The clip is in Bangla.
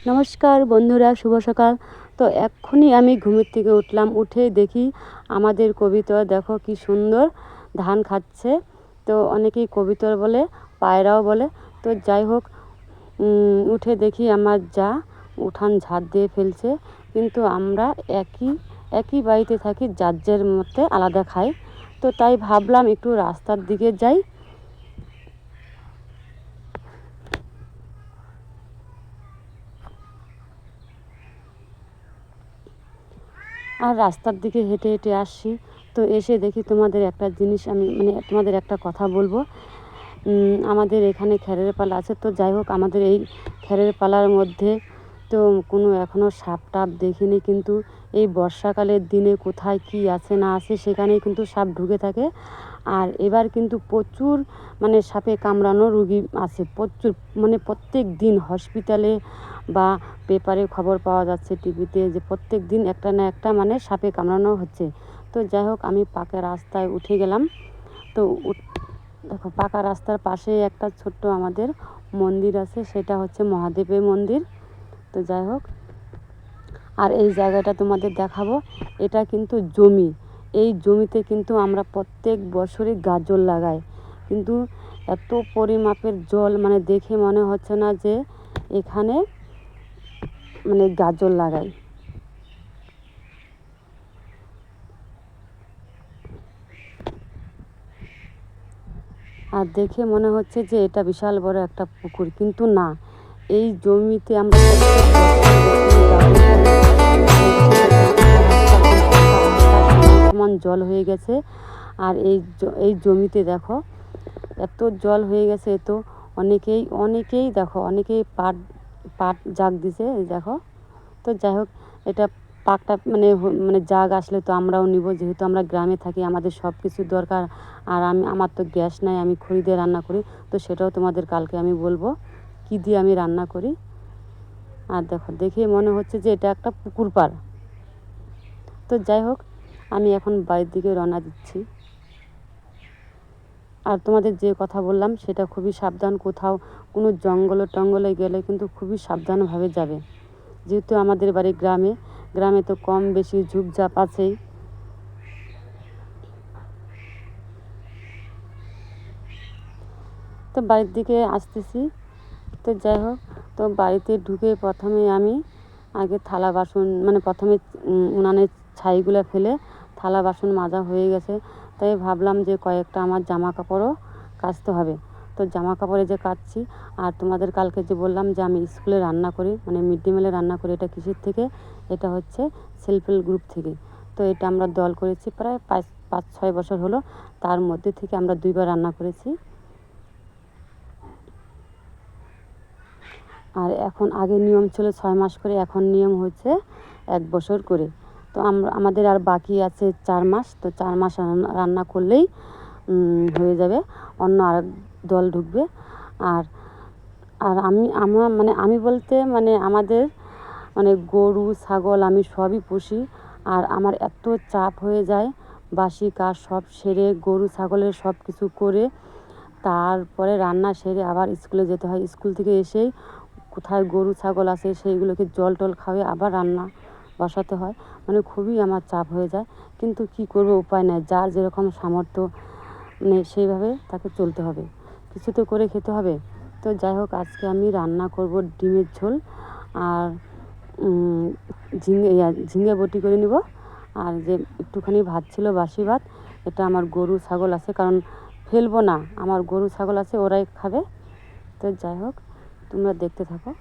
নমস্কার বন্ধুরা, শুভ সকাল। তো এক্ষুনি আমি ঘুমের থেকে উঠলাম, উঠে দেখি আমাদের কবিতর দেখো কি সুন্দর ধান খাচ্ছে। তো অনেকেই কবিতর বলে, পায়রাও বলে। তো যাই হোক, উঠে দেখি আমার যা উঠান ঝাড় দিয়ে ফেলছে, কিন্তু আমরা একই একই বাড়িতে থাকি, যার যার মধ্যে আলাদা খাই। তো তাই ভাবলাম একটু রাস্তার দিকে যাই। আর রাস্তার দিকে হেঁটে হেঁটে আসছি। তো এসে দেখি তোমাদের একটা জিনিস আমি তোমাদের একটা কথা বলবো। আমাদের এখানে খ্যারের পালা আছে। তো যাই হোক, আমাদের এই খ্যারের পালার মধ্যে তো কোনো এখনও সাপ টাপ দেখিনি, কিন্তু এই বর্ষাকালের দিনে কোথায় কি আছে না আছে সেখানেই কিন্তু সাপ ঢুকে থাকে। আর এবার কিন্তু প্রচুর সাপে কামড়ানো রুগী আছে, প্রচুর, প্রত্যেক দিন হসপিটালে বা পেপারে খবর পাওয়া যাচ্ছে, টিভিতে, যে প্রত্যেক দিন একটা না একটা সাপে কামড়ানো হচ্ছে। তো যাই হোক, আমি পাকা রাস্তায় উঠে গেলাম। তো দেখো, পাকা রাস্তার পাশে একটা ছোট্ট আমাদের মন্দির আছে, সেটা হচ্ছে মহাদেবের মন্দির। তো যাই হোক, আর এই জায়গাটা তোমাদের দেখাবো। এটা কিন্তু জমি, এই জমিতে কিন্তু আমরা প্রত্যেক বছরই গাজর লাগাই, কিন্তু এত পরিমাপের জল, দেখে মনে হচ্ছে না যে এখানে গাজর লাগাই। আর দেখে মনে হচ্ছে যে এটা বিশাল বড় একটা পুকুর, কিন্তু না, এই জমিতে আমরা সমান জল হয়ে গেছে। আর এই জমিতে দেখো এত জল হয়ে গেছে, তো অনেকেই দেখো, অনেকেই পাট জাগ দিছে, দেখো। তো যাই হোক, এটা পাকটা জাগ আসলে তো আমরাও নিব, যেহেতু আমরা গ্রামে থাকি, আমাদের সব কিছুর দরকার। আর আমার তো গ্যাস নাই, আমি খড়ি দিয়ে রান্না করি। তো সেটাও তোমাদের কালকে আমি বলবো কী দিয়ে আমি রান্না করি। আর দেখো, দেখে মনে হচ্ছে যে এটা একটা পুকুর পাড়। তো যাই হোক, আমি এখন বাড়ির দিকে রওনা দিচ্ছি। আর তোমাদের যে কথা বললাম সেটা খুবই সাবধান, কোথাও কোনো টঙ্গলে গেলে কিন্তু খুবই সাবধানভাবে যাবে, যেহেতু আমাদের বাড়ি গ্রামে তো কম বেশি ঝুপঝাপ আছেই। তো বাড়ির দিকে আসতেছি। তো যাই হোক, তো বাড়িতে ঢুকে প্রথমে আমি আগে থালা বাসন, প্রথমে উনানের ছাইগুলো ফেলে থালা বাসন মাজা হয়ে গেছে। তাই ভাবলাম যে কয়েকটা আমার জামা কাপড়ও কাচতে হবে। তো জামা কাপড়ে যে কাচছি। আর তোমাদের কালকে যে বললাম যে আমি স্কুলে রান্না করি, মিড ডে মিলে রান্না করি, এটা কিসের থেকে? এটা হচ্ছে সেলফ হেল্প গ্রুপ থেকে। তো এটা আমরা দল করেছি প্রায় 5-6 বছর হলো। তার মধ্যে থেকে আমরা 2বার রান্না করেছি। আর এখন আগে নিয়ম ছিল 6 মাস করে, এখন নিয়ম হচ্ছে 1 বছর করে। তো আমাদের আর বাকি আছে 4 মাস। তো 4 মাস রান্না করলেই হয়ে যাবে, অন্য আরেক দল ঢুকবে। আর আর আমি বলতে আমাদের গরু ছাগল আমি সবই পুষি। আর আমার এত চাপ হয়ে যায়, বাসি কাজ সব সেরে গরু ছাগলের সব কিছু করে তারপরে রান্না সেরে আবার স্কুলে যেতে হয়। স্কুল থেকে এসেই কোথায় গরু ছাগল আছে সেইগুলোকে জল টল খাওয়াই আবার রান্না বসাতে হয়। খুবই আমার চাপ হয়ে যায়, কিন্তু কি করব, উপায় নাই, যার যেরকম সামর্থ্য সেইভাবে তাকে চলতে হবে, কিছু তো করে খেতে হবে। তো যাই হোক, আজকে আমি রান্না করব ডিমের ঝোল আর ঝিঙে বটি করে নিব। আর যে একটুখানি ভাত ছিল, বাসি ভাত, এটা আমার গরু ছাগল আছে, কারণ ফেলবো না, আমার গরু ছাগল আছে, ওরাই খাবে। তো যাই হোক, তোমরা দেখতে থাকো।